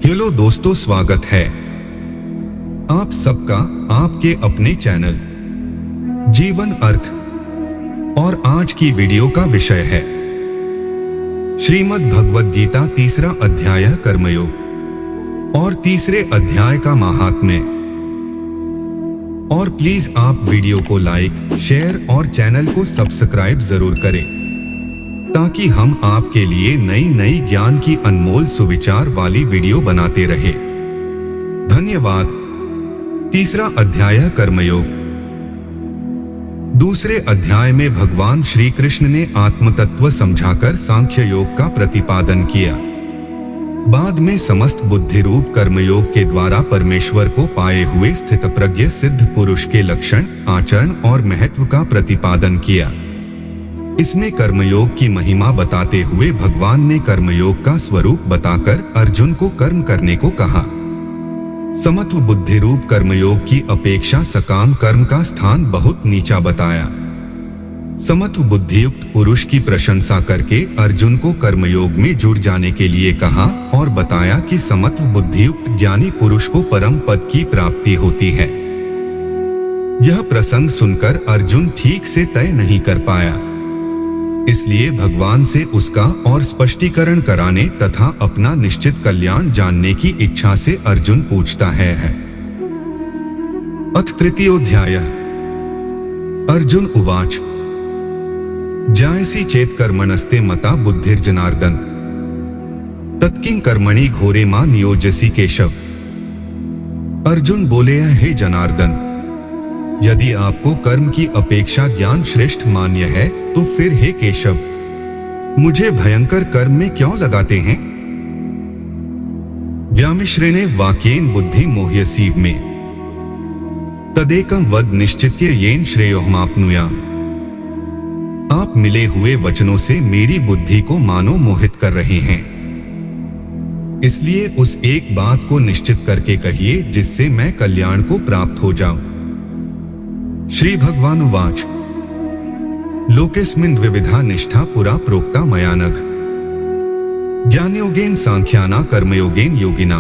Hello दोस्तों, स्वागत है आप सबका आपके अपने चैनल जीवन अर्थ। और आज की वीडियो का विषय है श्रीमद् भगवद गीता तीसरा अध्याय कर्मयोग और तीसरे अध्याय का महात्म्य। और प्लीज आप वीडियो को लाइक, शेयर और चैनल को सब्सक्राइब जरूर करें ताकि हम आपके लिए नई ज्ञान की अनमोल सुविचार वाली वीडियो बनाते रहे। धन्यवाद। तीसरा अध्याय कर्मयोग। दूसरे अध्याय में भगवान श्री कृष्ण ने आत्मतत्व समझाकर सांख्य योग का प्रतिपादन किया। बाद में समस्त बुद्धि रूप कर्मयोग के द्वारा परमेश्वर को पाए हुए स्थितप्रज्ञ सिद्ध पुरुष के लक्षण, आचरण और महत्व का प्रतिपादन किया। इसमें कर्मयोग की महिमा बताते हुए भगवान ने कर्मयोग का स्वरूप बताकर अर्जुन को कर्म करने को कहा। समत्व बुद्धि रूप कर्मयोग की अपेक्षा सकाम कर्म का स्थान बहुत नीचा बताया। समत्व बुद्धियुक्त पुरुष की प्रशंसा करके अर्जुन को कर्मयोग में जुड़ जाने के लिए कहा और बताया कि समत्व बुद्धियुक्त ज्ञानी पुरुष को परम पद की प्राप्ति होती है। यह प्रसंग सुनकर अर्जुन ठीक से तय नहीं कर पाया, इसलिए भगवान से उसका और स्पष्टीकरण कराने तथा अपना निश्चित कल्याण जानने की इच्छा से अर्जुन पूछता है। अथ तृतीयोऽध्याय। अर्जुन उवाच जायसी चेत कर्मणस्ते मता बुद्धिर्जनार्दन तत्किं कर्मणि घोरे मां नियोजसी केशव। अर्जुन बोले, हे जनार्दन, यदि आपको कर्म की अपेक्षा ज्ञान श्रेष्ठ मान्य है तो फिर हे केशव, मुझे भयंकर कर्म में क्यों लगाते हैं? व्यामिश्रेणे वाक्येन बुद्धि मोह्यसीव में तदेकं वद निश्चित्य येन श्रेयोहमाप्नुयाम्। आप मिले हुए वचनों से मेरी बुद्धि को मानो मोहित कर रहे हैं, इसलिए उस एक बात को निश्चित करके कहिए जिससे मैं कल्याण को प्राप्त हो जाऊं। श्री भगवान उवाच लोकेस्मिन् द्विविधा निष्ठा पुरा प्रोक्ता मया नघ ज्ञानयोगेन सांख्याना कर्मयोगेन योगिना।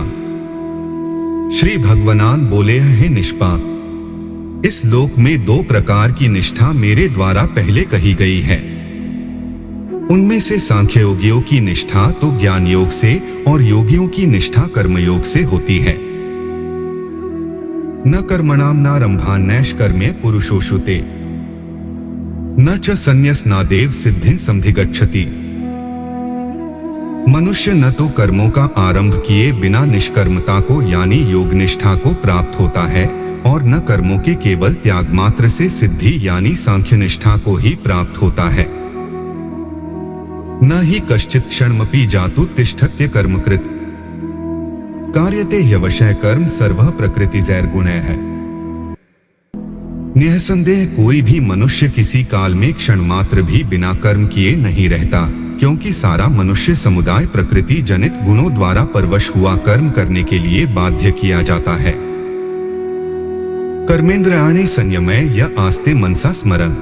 श्री भगवान बोले, हे निष्पाप, इस लोक में दो प्रकार की निष्ठा मेरे द्वारा पहले कही गई है। उनमें से सांख्य योगियों की निष्ठा तो ज्ञान योग से और योगियों की निष्ठा कर्मयोग से होती है। न कर्मणाम नारंभान्नैष कर्मे पुरुषोषुते न च संन्यसनादेव सिद्धिं समधिगच्छति। मनुष्य न तो कर्मों का आरंभ किए बिना निष्कर्मता को यानी योग निष्ठा को प्राप्त होता है और न कर्मों के केवल त्याग मात्र से सिद्धि यानी सांख्य निष्ठा को ही प्राप्त होता है। न ही कश्चित् क्षणमपि जातु तिष्ठत्य कर्मकृत् कार्यते ह्यवशः कर्म सर्वः प्रकृतिजैर्गुणैः है। निःसंदेह कोई भी मनुष्य किसी काल में क्षण मात्र भी बिना कर्म किए नहीं रहता, क्योंकि सारा मनुष्य समुदाय प्रकृति जनित गुणों द्वारा परवश हुआ कर्म करने के लिए बाध्य किया जाता है। कर्मेन्द्रियाणि संयमय य आस्ते मनसा स्मरन्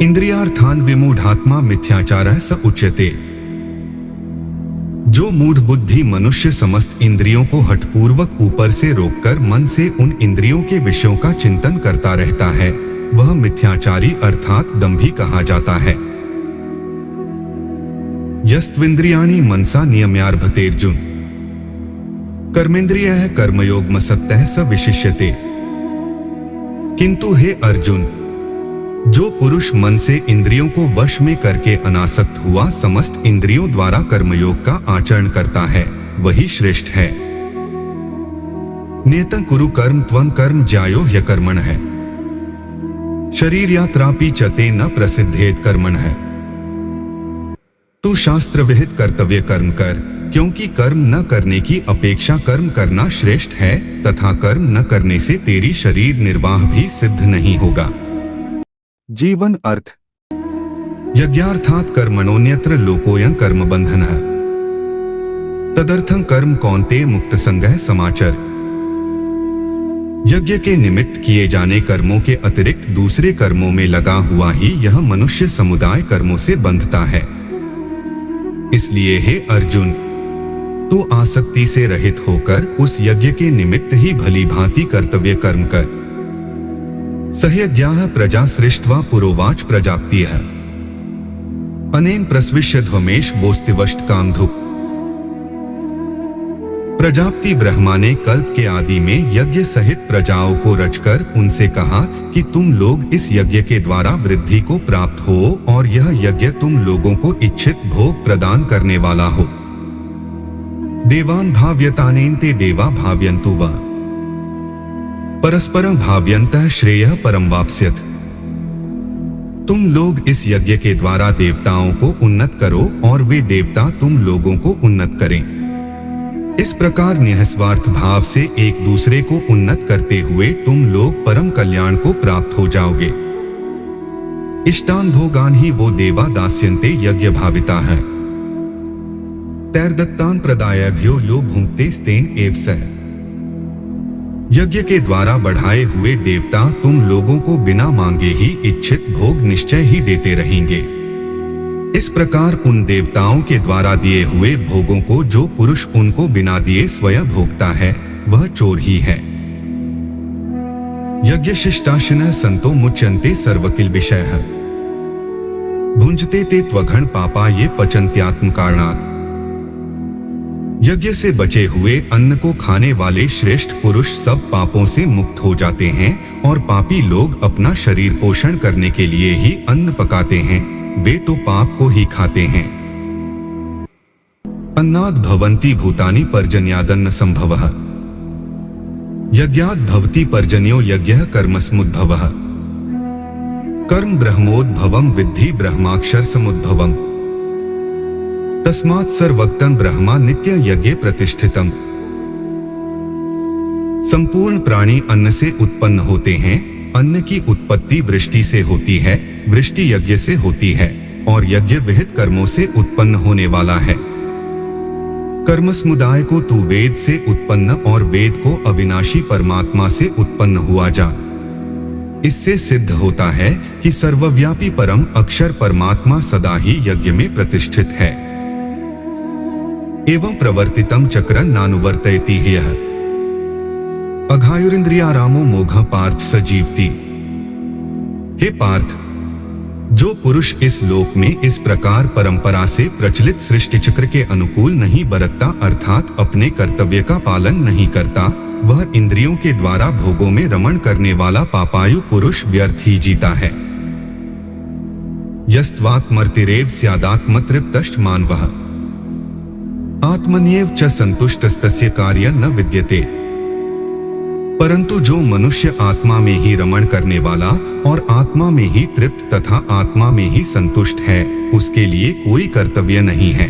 इंद्रियार्थान् विमूढ़ात्मा मिथ्याचारः स उच्यते। जो मूढ़ बुद्धि मनुष्य समस्त इंद्रियों को हठपूर्वक ऊपर से रोककर मन से उन इंद्रियों के विषयों का चिंतन करता रहता है, वह मिथ्याचारी अर्थात दंभी कहा जाता है। यस्त्विन्द्रियाणि मनसा नियम्यारभतेर्जुन कर्मेन्द्रियः कर्मयोगमसक्तः स विशिष्यते। किंतु हे अर्जुन, जो पुरुष मन से इंद्रियों को वश में करके अनासक्त हुआ समस्त इंद्रियों द्वारा कर्मयोग का आचरण करता है, वही श्रेष्ठ है। नियतं कुरु कर्म त्वं कर्म ज्यायो ह्यकर्मणः शरीर यात्रापि च ते न प्रसिद्धेत कर्मणः। तू शास्त्र विहित कर्तव्य कर्म कर, क्योंकि कर्म न करने की अपेक्षा कर्म करना श्रेष्ठ है तथा कर्म न करने से तेरी शरीर निर्वाह भी सिद्ध नहीं होगा। जीवन अर्थ। यज्ञार्थात् कर्मणोऽन्यत्र लोकोऽयं कर्म बंधनः तदर्थं कर्म कौन्तेय मुक्त संगः समाचर। यज्ञ के निमित्त किए जाने कर्मों के अतिरिक्त दूसरे कर्मों में लगा हुआ ही यह मनुष्य समुदाय कर्मों से बंधता है। इसलिए हे अर्जुन, तो आसक्ति से रहित होकर उस यज्ञ के निमित्त ही भली भांति कर्तव्य कर्म कर। सहयज्ञाः प्रजा सृष्ट्वा पुरोवाच प्रजाप्तिः अनेन प्रस्विष्य ध्वमेश बोस्तिवष्ट कामधुक्। प्रजापति ब्रह्मा ने कल्प के आदि में यज्ञ सहित प्रजाओं को रचकर उनसे कहा कि तुम लोग इस यज्ञ के द्वारा वृद्धि को प्राप्त हो और यह यज्ञ तुम लोगों को इच्छित भोग प्रदान करने वाला हो। देवान भाव्यतानेन ते देवा भाव्यन्तु वा परस्परं भाव्यन्तः श्रेयः परं वाप्स्यथ। तुम लोग इस यज्ञ के द्वारा देवताओं को उन्नत करो और वे देवता तुम लोगों को उन्नत करें। इस प्रकार निःस्वार्थ भाव से एक दूसरे को उन्नत करते हुए तुम लोग परम कल्याण को प्राप्त हो जाओगे। इष्टान भोगान ही वो देवा दास्यन्ते यज्ञ भाविता है। तैर्दत्तान प्रदायभ्यो यो भुंक्ते स्तेन एव सह। यज्ञ के द्वारा बढ़ाए हुए देवता तुम लोगों को बिना मांगे ही इच्छित भोग निश्चय ही देते रहेंगे। इस प्रकार उन देवताओं के द्वारा दिए हुए भोगों को जो पुरुष उनको बिना दिए स्वयं भोगता है वह चोर ही है। यज्ञ शिष्टाशिनः संतो मुच्यन्ते सर्वकिल विषयः भुंजते ते त्वघण पापा ये पचन्त्यात्म कारणात्। यज्ञ से बचे हुए अन्न को खाने वाले श्रेष्ठ पुरुष सब पापों से मुक्त हो जाते हैं और पापी लोग अपना शरीर पोषण करने के लिए ही अन्न पकाते हैं, वे तो पाप को ही खाते हैं। अन्नाद भवन्ति भूतानि पर्जन्यादन्न संभवः यज्ञाद भवति पर्जन्यो यज्ञः कर्मसमुद्भवः। कर्म ब्रह्मोद्भवम् विद्धि ब्रह्माक्षर समुद्भवम् तस्मात् सर्वक्तं ब्रह्मा नित्य यज्ञे प्रतिष्ठितम्। संपूर्ण प्राणी अन्न से उत्पन्न होते हैं। अन्न की उत्पत्ति वृष्टि से होती है, वृष्टि यज्ञ से होती है और यज्ञ विहित कर्मों से उत्पन्न होने वाला है। कर्म समुदाय को तू वेद से उत्पन्न और वेद को अविनाशी परमात्मा से उत्पन्न हुआ जा। इससे सिद्ध होता है कि सर्वव्यापी परम अक्षर परमात्मा सदा ही यज्ञ में प्रतिष्ठित है। एवं प्रवर्तितम चक्र नानुवर्तयति ह्यः अघायुरिंद्रियारामो मोघ पार्थ सजीवति। हे पार्थ, जो पुरुष इस लोक में इस प्रकार परंपरा से प्रचलित सृष्टि चक्र के अनुकूल नहीं बरतता अर्थात अपने कर्तव्य का पालन नहीं करता, वह इंद्रियों के द्वारा भोगों में रमण करने वाला पापायु पुरुष व्यर्थ ही जीता है। यस्त्वात्मर्तिरेव स्यादात्मतृप्तश्च मानवः आत्मन्येव च संतुष्टस्तस्य कार्य न विद्यते। परंतु जो मनुष्य आत्मा में ही रमण करने वाला और आत्मा में ही तृप्त तथा आत्मा में ही संतुष्ट है, उसके लिए कोई कर्तव्य नहीं है।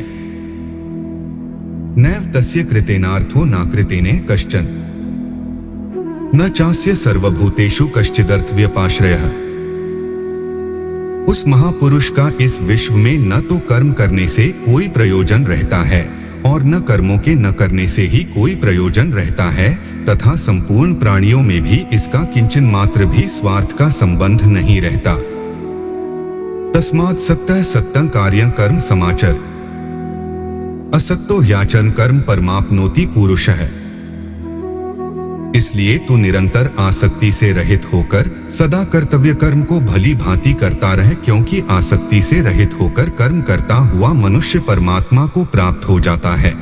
नैव तस्य कृतेनार्थो नाकृतेने कश्चन न चास्य सर्वभूतेषु कश्चिदर्थव्यपाश्रयः। उस महापुरुष का इस विश्व में न तो कर्म करने से कोई प्रयोजन रहता है और न कर्मों के न करने से ही कोई प्रयोजन रहता है तथा संपूर्ण प्राणियों में भी इसका किंचन मात्र भी स्वार्थ का संबंध नहीं रहता। तस्मात् सक्तः सक्तं कार्यं कर्म समाचर असक्तो ह्याचरण कर्म परमाप्नोति पुरुषः। इसलिए तू निरंतर आसक्ति से रहित होकर सदा कर्तव्य कर्म को भली भांति करता रहे, क्योंकि आसक्ति से रहित होकर कर्म करता हुआ मनुष्य परमात्मा को प्राप्त हो जाता है।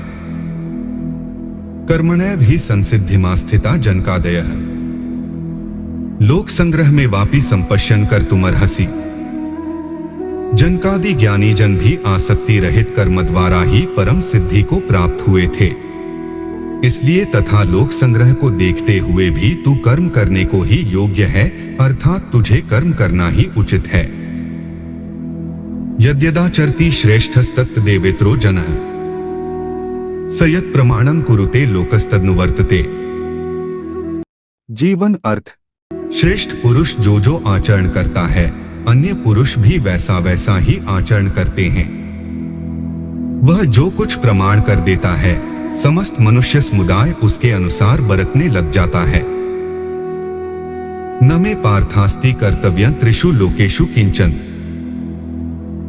कर्मणैव हि संसिद्धिमा स्थिता जनकादयः लोक संग्रह में वापि संपश्यन कर्तुमर्हसि। जनकादि ज्ञानी जन भी आसक्ति रहित कर्म द्वारा ही परम सिद्धि को प्राप्त हुए थे। इसलिए तथा लोक संग्रह को देखते हुए भी तू कर्म करने को ही योग्य है, अर्थात तुझे कर्म करना ही उचित है। यद्यदाचरति श्रेष्ठस्तत्तदेवेत्रो जनः स यत् प्रमाणं कुरुते लोकस्तदनुवर्तते। जीवन अर्थ। श्रेष्ठ पुरुष जो जो आचरण करता है, अन्य पुरुष भी वैसा वैसा ही आचरण करते हैं। वह जो कुछ प्रमाण कर देता है, समस्त मनुष्य समुदाय उसके अनुसार बरतने लग जाता है। न मे पार्थास्ति कर्तव्यं त्रिषु लोकेषु किंचन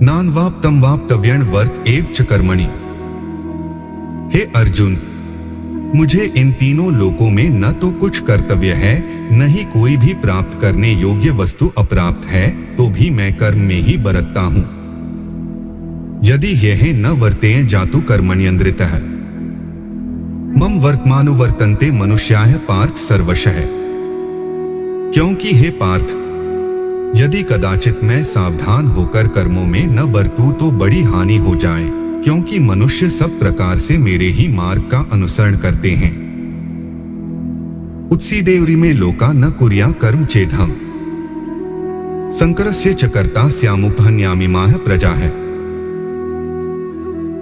नान्वाप्तं वाप्तव्यं वर्त एव च कर्मणि। हे अर्जुन, मुझे इन तीनों लोकों में न तो कुछ कर्तव्य है, न ही कोई भी प्राप्त करने योग्य वस्तु अप्राप्त है, तो भी मैं कर्म में ही बरतता हूं। यदि यह न वर्तें जातु कर्मण्यन्द्रितः मम वर्तमानुवर्तन्ते मनुष्याः पार्थ सर्वशः। क्योंकि हे पार्थ, यदि कदाचित मैं सावधान होकर कर्मों में न बरतूं तो बड़ी हानि हो जाए, क्योंकि मनुष्य सब प्रकार से मेरे ही मार्ग का अनुसरण करते हैं। उत्सीदेवरी में लोका न कुर्या कर्म चेदहम संकरस्य च कर्ता स्यामुपहन्यामिमाः प्रजाः।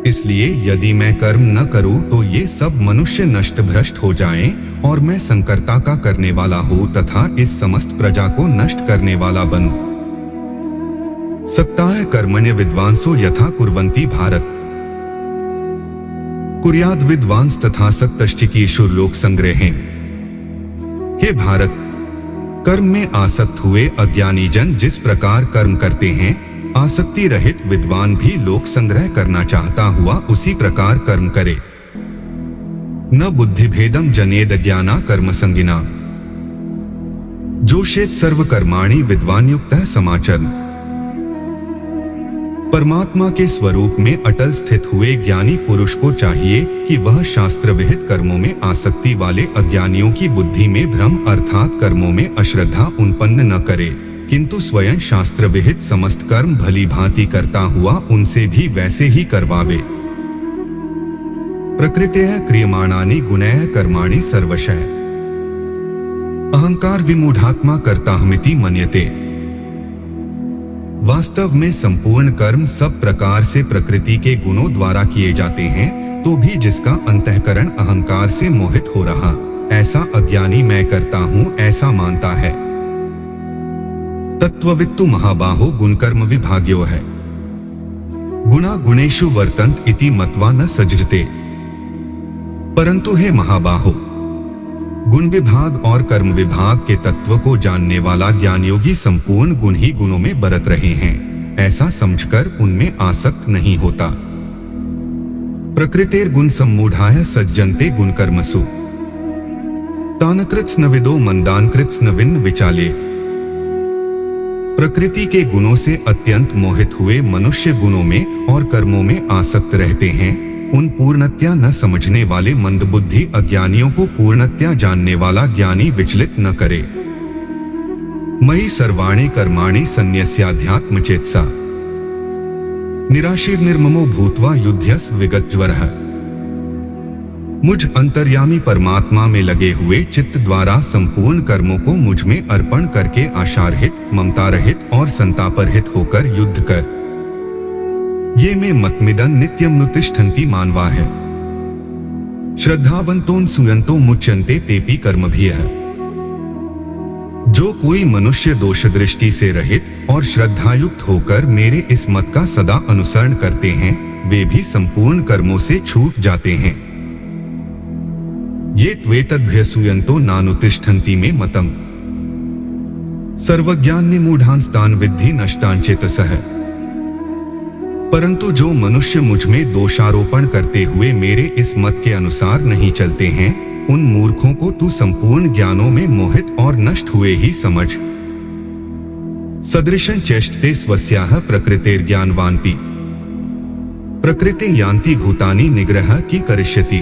इसलिए यदि मैं कर्म न करूं तो ये सब मनुष्य नष्ट भ्रष्ट हो जाएं और मैं संकर्ता का करने वाला हूं तथा इस समस्त प्रजा को नष्ट करने वाला बनूं। सक्ताः कर्मण्य विद्वांसो यथा कुर्वन्ति भारत कुर्याद विद्वांस तथा सक्तश्चिकीर्षुर लोक संग्रहे। हे भारत, कर्म में आसक्त हुए अज्ञानी जन जिस प्रकार कर्म करते हैं, आसक्ति रहित विद्वान भी लोक संग्रह करना चाहता हुआ उसी प्रकार कर्म करे। न बुद्धि भेदम जनेद ज्ञाना कर्म संगिना जोषेत सर्व कर्माणि विद्वान युक्तः समाचरन्। परमात्मा के स्वरूप में अटल स्थित हुए ज्ञानी पुरुष को चाहिए कि वह शास्त्र विहित कर्मों में आसक्ति वाले अज्ञानियों की बुद्धि में भ्रम अर्थात कर्मों में अश्रद्धा उत्पन्न न करे, किंतु स्वयं शास्त्र विहित समस्त कर्म भली भांति करता हुआ उनसे भी वैसे ही करवावे। प्रकृतेः क्रियमाणानि गुणैः कर्माणि सर्वशः अहंकार विमूढ़ात्मा कर्ताहमिति मन्यते। वास्तव में संपूर्ण कर्म सब प्रकार से प्रकृति के गुणों द्वारा किए जाते हैं, तो भी जिसका अंतःकरण अहंकार से मोहित हो रहा, ऐसा अज्ञानी मैं करता हूं ऐसा मानता है। तत्ववित्तु महाबाहो गुणकर्म विभाग्यो है गुणा गुणेषु वर्तन्त इति मत्वा न सज्जते। परंतु हे महाबाहो, गुण विभाग और कर्म विभाग के तत्व को जानने वाला ज्ञान योगी संपूर्ण गुण ही गुणों में बरत रहे हैं, ऐसा समझकर उनमें आसक्त नहीं होता। प्रकृतेर गुण सम्मूढ़ाः सज्जन्ते गुण कर्मसु तानकृत्स न विदो मंदानकृत्स न विन्न विचालेत। प्रकृति के गुणों से अत्यंत मोहित हुए मनुष्य गुणों में और कर्मों में आसक्त रहते हैं। उन पूर्णतया न समझने वाले मंदबुद्धि अज्ञानियों को पूर्णतया जानने वाला ज्ञानी विचलित न करे। मयि सर्वाणि कर्माणि सन्न्यस्याध्यात्मचेतसा निराशीर निर्ममो भूत्वा युध्यस विगतज्वरः। मुझ अंतर्यामी परमात्मा में लगे हुए चित्त द्वारा संपूर्ण कर्मों को मुझ में अर्पण करके आशारहित, ममता रहित और संतापरहित होकर युद्ध कर। ये में मतमिदं नित्यं नुतिष्ठन्ति मानवा है। श्रद्धावंतों सुयंतो मुच्यन्ते तेपि कर्मभिः। जो कोई मनुष्य दोष दृष्टि से रहित और श्रद्धायुक्त होकर मेरे इस मत का सदा अनुसरण करते हैं, वे भी संपूर्ण कर्मों से छूट जाते हैं। ये त्वेतद्भ्यसूयन्तो नानुतिष्ठन्ति मे मतम् सर्वज्ञाननिमूढ़ांस्तान् विद्धि नष्टांचेतसः। परंतु जो मनुष्य मुझ में दोषारोपण करते हुए मेरे इस मत के अनुसार नहीं चलते हैं, उन मूर्खों को तू संपूर्ण ज्ञानों में मोहित और नष्ट हुए ही समझ। सदृशं चेष्टते स्वस्याः प्रकृतेर्ज्ञानवानपि प्रकृति यान्ति भूतानि निग्रह की करिष्यति।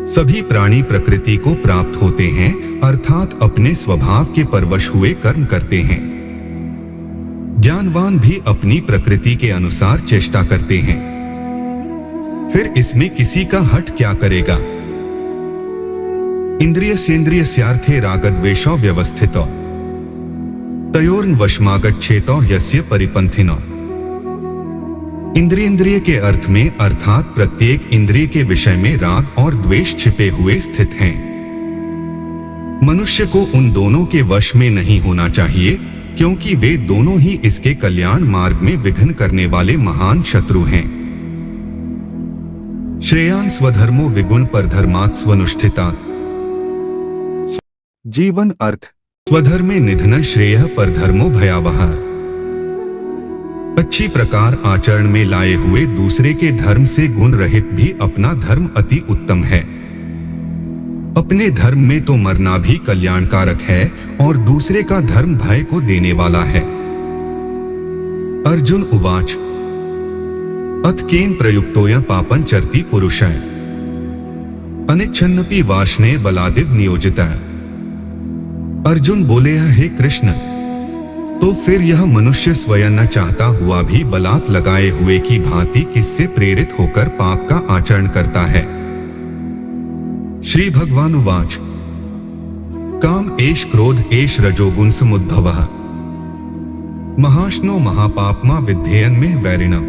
सभी प्राणी प्रकृति को प्राप्त होते हैं, अर्थात अपने स्वभाव के परवश हुए कर्म करते हैं। ज्ञानवान भी अपनी प्रकृति के अनुसार चेष्टा करते हैं। फिर इसमें किसी का हट क्या करेगा। इंद्रिय सेन्द्रियस्यार्थे रागद्वेषौ व्यवस्थितौ तयोर्न वशमागच्छेतौ यस्य परिपंथिनौ। इंद्रिय के अर्थ में अर्थात प्रत्येक इंद्रिय के विषय में राग और द्वेष छिपे हुए स्थित हैं। मनुष्य को उन दोनों के वश में नहीं होना चाहिए, क्योंकि वे दोनों ही इसके कल्याण मार्ग में विघ्न करने वाले महान शत्रु हैं। श्रेयान् स्वधर्मो विगुण परधर्मात् स्वनुष्ठितात्। जीवन अर्थ स्वधर्मे निधन श्रेयः परधर्मो भयावहः। अच्छी प्रकार आचरण में लाए हुए दूसरे के धर्म से गुण रहित भी अपना धर्म अति उत्तम है। अपने धर्म में तो मरना भी कल्याणकारक है और दूसरे का धर्म भय को देने वाला है। अर्जुन उवाच अथ केन प्रयुक्तोऽयं पापं चरति पुरुषः अनिच्छन्नपि वार्ष्णे बलादिव नियोजितः। अर्जुन बोले, हे कृष्ण, तो फिर यह मनुष्य स्वयं न चाहता हुआ भी बलात् लगाए हुए की भांति किससे प्रेरित होकर पाप का आचरण करता है। श्री भगवान उवाच काम एष क्रोध एष रजोगुण समुद्भवः महाश्नो महापापमा विद्धेयन में वैरिणम।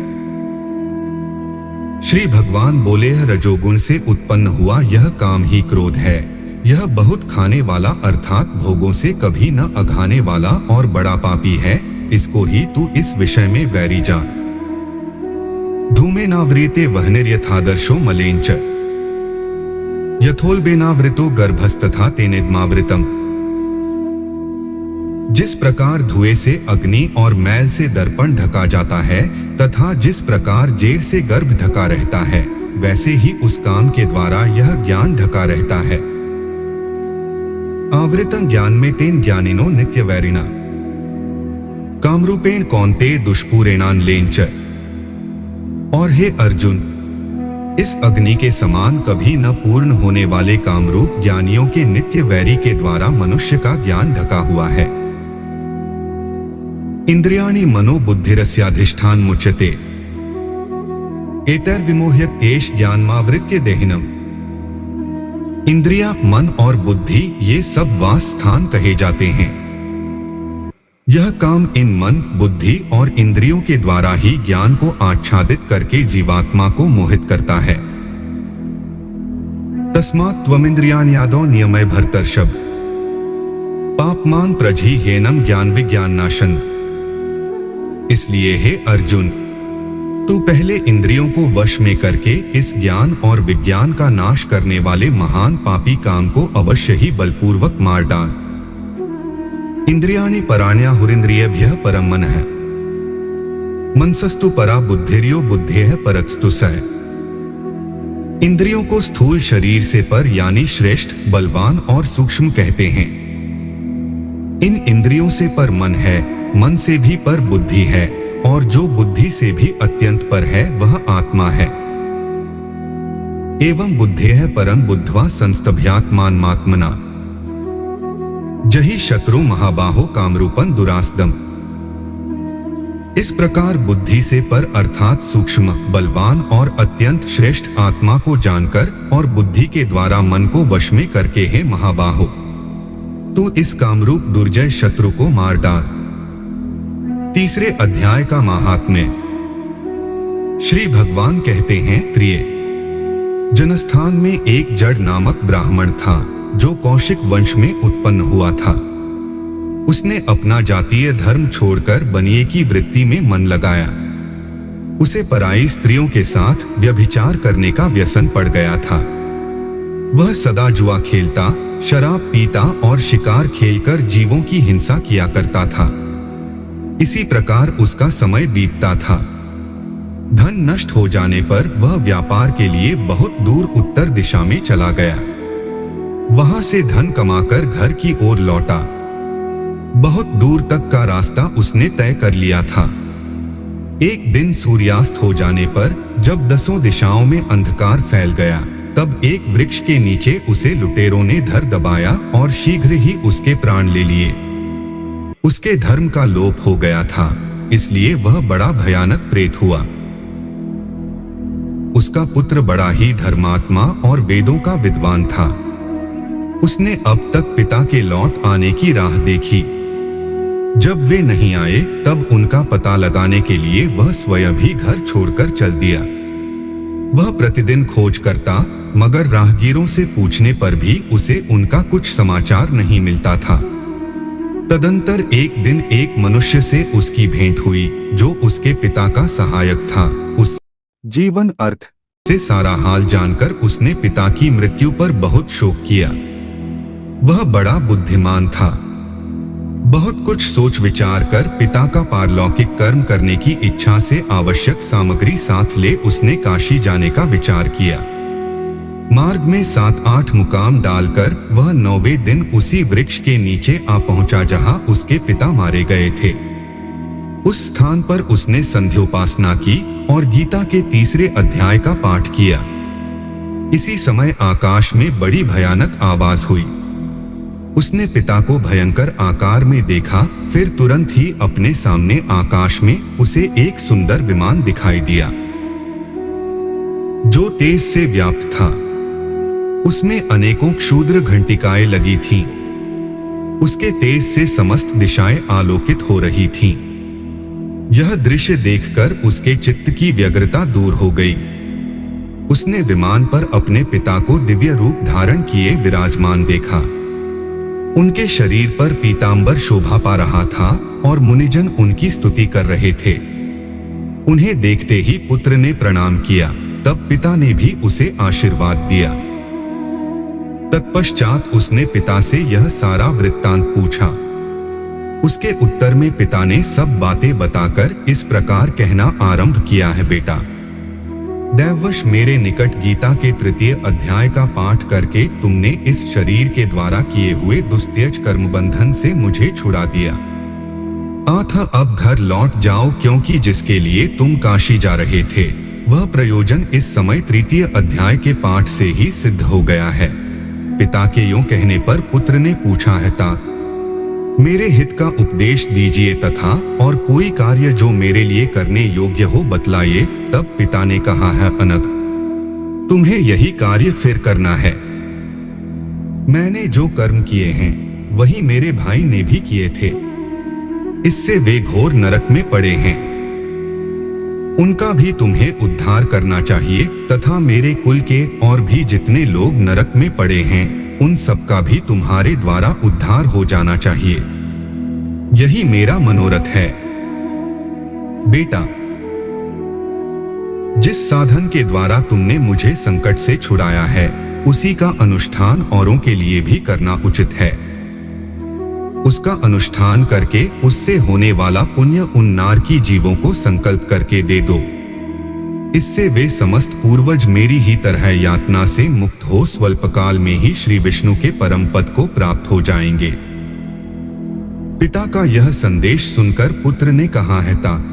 श्री भगवान बोले, रजोगुण से उत्पन्न हुआ यह काम ही क्रोध है। यह बहुत खाने वाला अर्थात भोगों से कभी न अघाने वाला और बड़ा पापी है। इसको ही तू इस विषय में वैरी जान। धूमेनाव्रियते वह्निर्यथादर्शो मलेंच यथोल्बेनावृतो गर्भस्तथा तेनेद्मावृतम। जिस प्रकार धुएं से अग्नि और मैल से दर्पण ढका जाता है तथा जिस प्रकार जेर से गर्भ ढका रहता है, वैसे ही उस काम के द्वारा यह ज्ञान ढका रहता है। आवृतम ज्ञान में तेन ज्ञानिनो नित्य वैरिणा कामरूपेण कौन्ते दुष्पूरेणान लेंच। और हे अर्जुन, इस अग्नि के समान कभी न पूर्ण होने वाले कामरूप ज्ञानियों के नित्य वैरी के द्वारा मनुष्य का ज्ञान ढका हुआ है। इंद्रियाणि मनो बुद्धिरस्याधिष्ठान मुच्यते एतैर्विमोह्यत एष ज्ञानमावृत्य देहिनम। इंद्रिया, मन और बुद्धि ये सब वास स्थान कहे जाते हैं। यह काम इन मन, बुद्धि और इंद्रियों के द्वारा ही ज्ञान को आच्छादित करके जीवात्मा को मोहित करता है। तस्मात् त्वमिन्द्रियाण्यादौ नियमय भर्तर्षभ पापमान प्रजहि ह्येनं ज्ञान विज्ञान नाशन। इसलिए हे अर्जुन, तू पहले इंद्रियों को वश में करके इस ज्ञान और विज्ञान का नाश करने वाले महान पापी काम को अवश्य ही बलपूर्वक मार डाल। इंद्रियाणि पराण्याहुरिन्द्रियेभ्यः परं मनः मनसस्तु परा बुद्धिर्यो बुद्धेः परस्तु सः। इंद्रियों को स्थूल शरीर से पर यानी श्रेष्ठ, बलवान और सूक्ष्म कहते हैं। इन इंद्रियों से पर मन है, मन से भी पर बुद्धि है और जो बुद्धि से भी अत्यंत पर है वह आत्मा है। एवं बुद्धेः परं बुद्ध्वा संस्तभ्यात्मानमात्मना जहि शत्रु महाबाहो कामरूपं दुरासदम्। इस प्रकार बुद्धि से पर अर्थात सूक्ष्म, बलवान और अत्यंत श्रेष्ठ आत्मा को जानकर और बुद्धि के द्वारा मन को वश में करके हे महाबाहो, तू इस कामरूप दुर्जय शत्रु को मार डाल। तीसरे अध्याय का महात्म्य। श्री भगवान कहते हैं, प्रिय जनस्थान में एक जड़ नामक ब्राह्मण था जो कौशिक वंश में उत्पन्न हुआ था। उसने अपना जातीय धर्म छोड़कर बनिए की वृत्ति में मन लगाया। उसे पराई स्त्रियों के साथ व्यभिचार करने का व्यसन पड़ गया था। वह सदा जुआ खेलता, शराब पीता और शिकार खेलकर जीवों की हिंसा किया करता था। इसी प्रकार उसका समय बीतता था। धन नष्ट हो जाने पर वह व्यापार के लिए बहुत दूर उत्तर दिशा में चला गया। वहां से धन कमाकर घर की ओर लौटा। बहुत दूर तक का रास्ता उसने तय कर लिया था। एक दिन सूर्यास्त हो जाने पर जब दसों दिशाओं में अंधकार फैल गया, तब एक वृक्ष के नीचे उसे लुटेरों ने धर दबाया और शीघ्र ही उसके प्राण ले लिए। उसके धर्म का लोप हो गया था, इसलिए वह बड़ा भयानक प्रेत हुआ। उसका पुत्र बड़ा ही धर्मात्मा और वेदों का विद्वान था। उसने अब तक पिता के लौट आने की राह देखी। जब वे नहीं आए तब उनका पता लगाने के लिए वह स्वयं भी घर छोड़कर चल दिया। वह प्रतिदिन खोज करता, मगर राहगीरों से पूछने पर भी उसे उनका कुछ समाचार नहीं मिलता था। तदंतर एक दिन एक मनुष्य से उसकी भेंट हुई जो उसके पिता का सहायक था। उस जीवन अर्थ से सारा हाल जानकर उसने पिता की मृत्यु पर बहुत शोक किया। वह बड़ा बुद्धिमान था। बहुत कुछ सोच विचार कर पिता का पारलौकिक कर्म करने की इच्छा से आवश्यक सामग्री साथ ले उसने काशी जाने का विचार किया। मार्ग में 7-8 मुकाम डालकर वह 9वें दिन उसी वृक्ष के नीचे आ पहुंचा जहां उसके पिता मारे गए थे। उस स्थान पर उसने संध्योपासना की और गीता के 3 अध्याय का पाठ किया। इसी समय आकाश में बड़ी भयानक आवाज हुई। उसने पिता को भयंकर आकार में देखा, फिर तुरंत ही अपने सामने आकाश में उसे एक सुंदर विमान दिखाई दिया जो तेज से व्याप्त था। उसमें अनेकों क्षुद्र घंटिकाएं लगी थीं। उसके तेज से समस्त दिशाएं आलोकित हो रही थीं। यह दृश्य देखकर उसके चित्त की व्यग्रता दूर हो गई। उसने विमान पर अपने पिता को दिव्य रूप धारण किए विराजमान देखा। उनके शरीर पर पीतांबर शोभा पा रहा था और मुनिजन उनकी स्तुति कर रहे थे। उन्हें देखते ही पुत्र ने प्रणाम किया। तब पिता ने भी उसे आशीर्वाद दिया। तत्पश्चात उसने पिता से यह सारा वृत्तांत पूछा। उसके उत्तर में पिता ने सब बातें बताकर इस प्रकार कहना आरंभ किया है, बेटा, दैववश मेरे निकट गीता के 3 अध्याय का पाठ करके तुमने इस शरीर के द्वारा किए हुए दुस्त्यज कर्म बंधन से मुझे छुड़ा दिया। अतः अब घर लौट जाओ, क्योंकि जिसके लिए तुम काशी जा रहे थे वह प्रयोजन इस समय 3 अध्याय के पाठ से ही सिद्ध हो गया है। पिता के यूं कहने पर पुत्र ने पूछा है, तात, मेरे हित का उपदेश दीजिए तथा और कोई कार्य जो मेरे लिए करने योग्य हो बतलाइए। तब पिता ने कहा है, अनग, तुम्हें यही कार्य फिर करना है। मैंने जो कर्म किए हैं वही मेरे भाई ने भी किए थे। इससे वे घोर नरक में पड़े हैं। उनका भी तुम्हें उद्धार करना चाहिए तथा मेरे कुल के और भी जितने लोग नरक में पड़े हैं उन सबका भी तुम्हारे द्वारा उद्धार हो जाना चाहिए। यही मेरा मनोरथ है। बेटा, जिस साधन के द्वारा तुमने मुझे संकट से छुड़ाया है उसी का अनुष्ठान औरों के लिए भी करना उचित है। उसका अनुष्ठान करके उससे होने वाला पुण्य उन नारकी जीवों को संकल्प करके दे दो। इससे वे समस्त पूर्वज मेरी ही तरह यातना से मुक्त हो स्वल्पकाल में ही श्री विष्णु के परम पद को प्राप्त हो जाएंगे। पिता का यह संदेश सुनकर पुत्र ने कहा है, तात,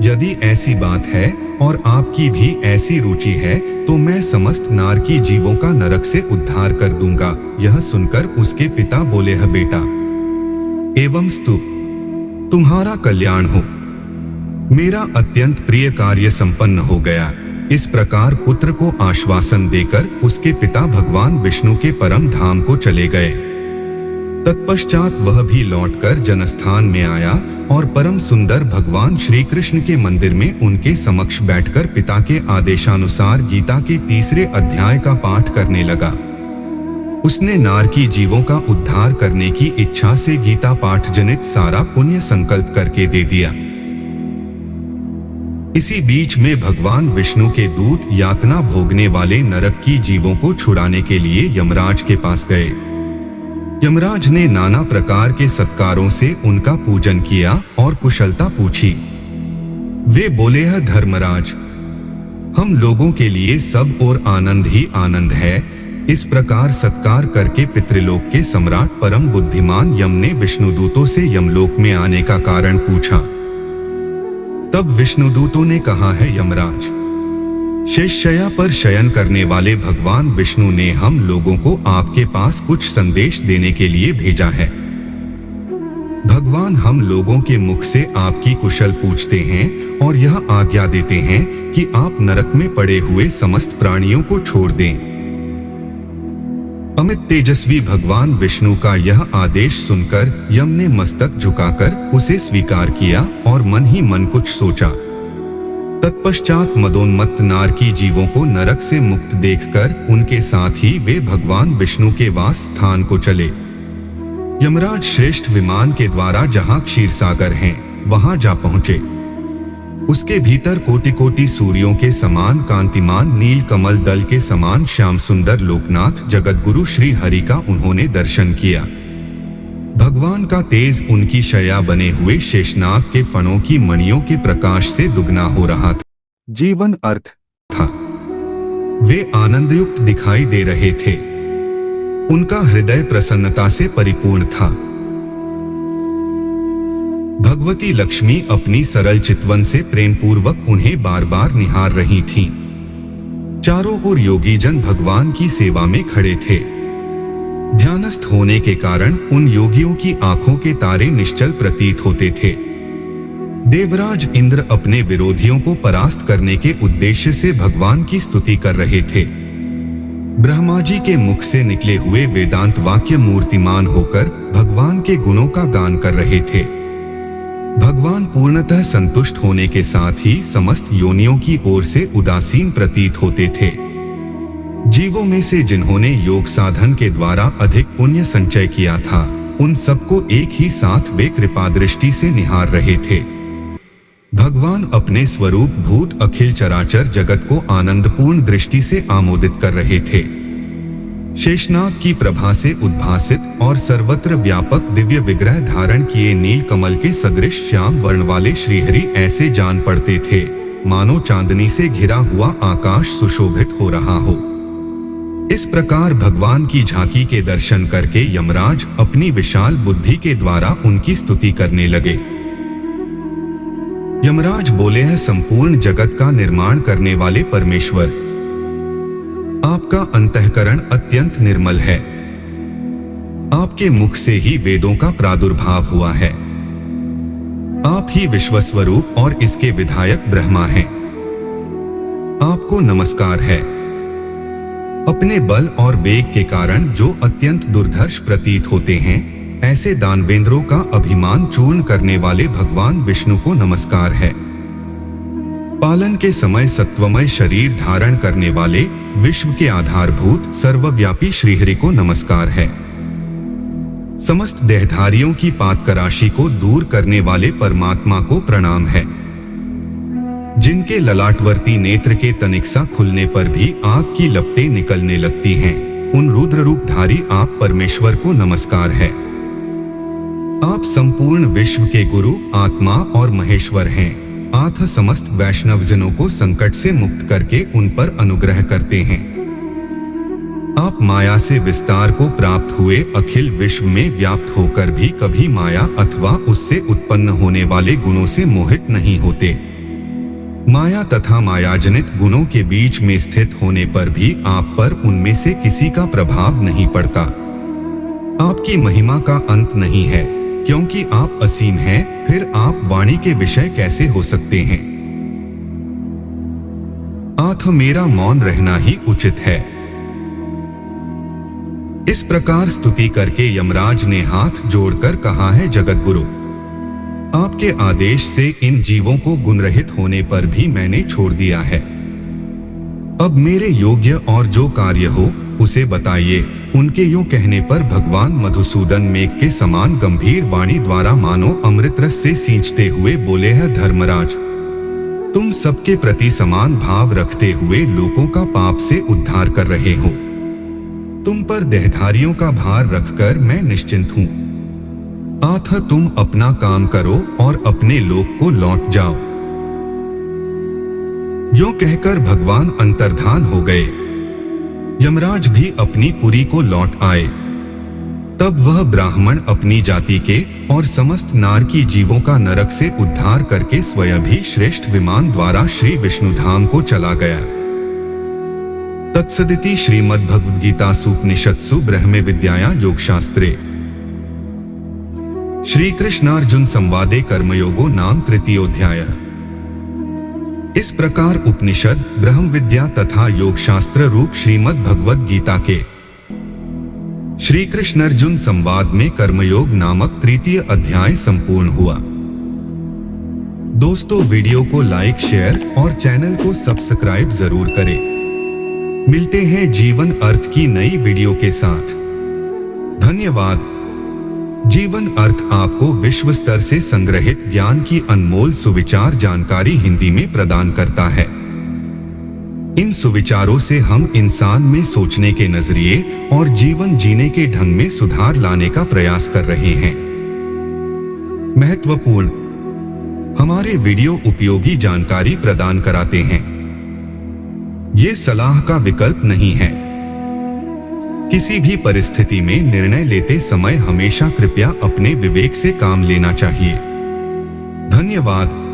यदि ऐसी बात है और आपकी भी ऐसी रुचि है तो मैं समस्त नारकी जीवों का नरक से उद्धार कर दूंगा। यह सुनकर उसके पिता बोले है, बेटा, एवंस्तु तुम्हारा कल्याण हो। मेरा अत्यंत प्रिय कार्य संपन्न हो गया। इस प्रकार पुत्र को आश्वासन देकर उसके पिता भगवान विष्णु के परम धाम को चले गए। तत्पश्चात वह भी लौटकर जनस्थान में आया और परम सुंदर भगवान श्री कृष्ण के मंदिर में उनके समक्ष बैठकर पिता के आदेशानुसार गीता के 3 अध्याय का पाठ करने लगा। उसने नारकी जीवों का उद्धार करने की इच्छा से गीता पाठ जनित सारा पुण्य संकल्प करके दे दिया। इसी बीच में भगवान विष्णु के दूत यातना भोगने वाले नरक की जीवों को छुड़ाने के लिए यमराज के पास गए। यमराज ने नाना प्रकार के सत्कारों से उनका पूजन किया और कुशलता पूछी। वे बोले हैं, धर्मराज, हम लोगों के लिए सब और आनंद ही आनंद है। इस प्रकार सत्कार करके पितृलोक के सम्राट परम बुद्धिमान यम ने विष्णुदूतों से यमलोक में आने का कारण पूछा। तब विष्णुदूतों ने कहा है, यमराज, शेषशय्या पर शयन करने वाले भगवान विष्णु ने हम लोगों को आपके पास कुछ संदेश देने के लिए भेजा है। भगवान हम लोगों के मुख से आपकी कुशल पूछते हैं और यह आज्ञा देते हैं कि आप नरक में पड़े हुए समस्त प्राणियों को छोड़ दें। अमित तेजस्वी भगवान विष्णु का यह आदेश सुनकर यम ने मस्तक झुकाकर उसे स्वीकार किया और मन ही मन कुछ सोचा। तत्पश्चात मदोन्मत्त नारकी जीवों को नरक से मुक्त देखकर उनके साथ ही वे भगवान विष्णु के वास स्थान को चले। यमराज श्रेष्ठ विमान के द्वारा जहां क्षीरसागर हैं वहां जा पहुंचे। उसके भीतर कोटि कोटि सूर्यों के समान कांतिमान नील कमल दल के समान श्याम सुंदर लोकनाथ जगतगुरु श्री हरि का उन्होंने दर्शन किया। भगवान का तेज उनकी शया बने हुए शेषनाग के फणों की मणियों के प्रकाश से दुगना हो रहा था। जीवन अर्थ था। वे आनंदयुक्त दिखाई दे रहे थे। उनका हृदय प्रसन्नता से परिपूर्ण था। भगवती लक्ष्मी अपनी सरल चितवन से प्रेमपूर्वक उन्हें बार बार निहार रही थीं। चारों ओर योगीजन भगवान की सेवा में खड़े थे। ध्यानस्थ होने के कारण उन योगियों की आंखों के तारे निश्चल प्रतीत होते थे। देवराज इंद्र अपने विरोधियों को परास्त करने के उद्देश्य से भगवान की स्तुति कर रहे थे। ब्रह्मा जी के मुख से निकले हुए वेदांत वाक्य मूर्तिमान होकर भगवान के गुणों का गान कर रहे थे। भगवान पूर्णतः संतुष्ट होने के साथ ही समस्त योनियों की ओर से उदासीन प्रतीत होते थे। जीवों में से जिन्होंने योग साधन के द्वारा अधिक पुण्य संचय किया था, उन सबको एक ही साथ वे कृपा दृष्टि से निहार रहे थे। भगवान अपने स्वरूप भूत अखिल चराचर जगत को आनंदपूर्ण दृष्टि से आमोदित कर रहे थे। शेषनाग की प्रभा से उद्भासित और सर्वत्र व्यापक दिव्य विग्रह धारण किए नील कमल के सदृश श्याम वर्ण वाले श्रीहरि ऐसे जान पड़ते थे मानो चांदनी से घिरा हुआ आकाश सुशोभित हो रहा हो। इस प्रकार भगवान की झांकी के दर्शन करके यमराज अपनी विशाल बुद्धि के द्वारा उनकी स्तुति करने लगे। यमराज बोले हैं, संपूर्ण जगत का निर्माण करने वाले परमेश्वर, आपका अंतःकरण अत्यंत निर्मल है। आपके मुख से ही वेदों का प्रादुर्भाव हुआ है। आप ही विश्वस्वरूप और इसके विधायक ब्रह्मा हैं। आपको नमस्कार है। अपने बल और वेग के कारण जो अत्यंत दुर्धर्ष प्रतीत होते हैं, ऐसे दानवेंद्रों का अभिमान चूर्ण करने वाले भगवान विष्णु को नमस्कार है। पालन के समय सत्वमय शरीर धारण करने वाले विश्व के आधारभूत सर्वव्यापी श्रीहरि को नमस्कार है। समस्त देहधारियों की पातकराशि को दूर करने वाले परमात्मा को प्रणाम है। जिनके ललाटवर्ती नेत्र के तनिक सा खुलने पर भी आग की लपटें निकलने लगती हैं, उन रुद्र रूपधारी आप परमेश्वर को नमस्कार है। आप संपूर्ण विश्व के गुरु, आत्मा और महेश्वर हैं। आथ समस्त वैष्णवजनों को संकट से मुक्त करके उन पर अनुग्रह करते हैं। आप माया से विस्तार को प्राप्त हुए अखिल विश्व में व्याप्त होकर भी कभी माया अथवा उससे उत्पन्न होने वाले गुणों से मोहित नहीं होते। माया तथा मायाजनित गुणों के बीच में स्थित होने पर भी आप पर उनमें से किसी का प्रभाव नहीं पड़ता। आपकी महिमा का अंत नहीं है, क्योंकि आप असीम हैं, फिर आप वाणी के विषय कैसे हो सकते हैं? आथ मेरा मौन रहना ही उचित है। इस प्रकार स्तुति करके यमराज ने हाथ जोड़कर कहा है, जगतगुरु, आपके आदेश से इन जीवों को गुणरहित होने पर भी मैंने छोड़ दिया है। अब मेरे योग्य और जो कार्य हो उसे बताइए। उनके यूं कहने पर भगवान मधुसूदन मेघ के समान गंभीर वाणी द्वारा मानो अमृत रस से सींचते हुए बोले हैं, धर्मराज, तुम सबके प्रति समान भाव रखते हुए लोगों का पाप से उद्धार कर रहे हो। तुम पर देहधारियों का भार रखकर मैं निश्चिंत हूं। आथ तुम अपना काम करो और अपने लोक को लौट जाओ। यूं कहकर भगवान अंतर्धान हो गए। यमराज भी अपनी पुरी को लौट आए। तब वह ब्राह्मण अपनी जाति के और समस्त नारकी जीवों का नरक से उद्धार करके स्वयं भी श्रेष्ठ विमान द्वारा श्री विष्णुधाम को चला गया। तत्सदिति श्रीमद्भगवद्गीतासु उपनिषत्सु ब्रह्म विद्याया योगशास्त्रे श्री कृष्णार्जुन संवादे कर्मयोगो नाम तृतीयोध्यायः। इस प्रकार उपनिषद, ब्रह्म विद्या तथा योग शास्त्र रूप श्रीमद् भगवद गीता के श्री कृष्ण अर्जुन संवाद में कर्मयोग नामक तृतीय अध्याय संपूर्ण हुआ। दोस्तों, वीडियो को लाइक, शेयर और चैनल को सब्सक्राइब जरूर करें। मिलते हैं जीवन अर्थ की नई वीडियो के साथ। धन्यवाद। जीवन अर्थ आपको विश्व स्तर से संग्रहित ज्ञान की अनमोल सुविचार जानकारी हिंदी में प्रदान करता है। इन सुविचारों से हम इंसान में सोचने के नजरिए और जीवन जीने के ढंग में सुधार लाने का प्रयास कर रहे हैं। महत्वपूर्ण, हमारे वीडियो उपयोगी जानकारी प्रदान कराते हैं। ये सलाह का विकल्प नहीं है। किसी भी परिस्थिति में निर्णय लेते समय हमेशा कृपया अपने विवेक से काम लेना चाहिए। धन्यवाद।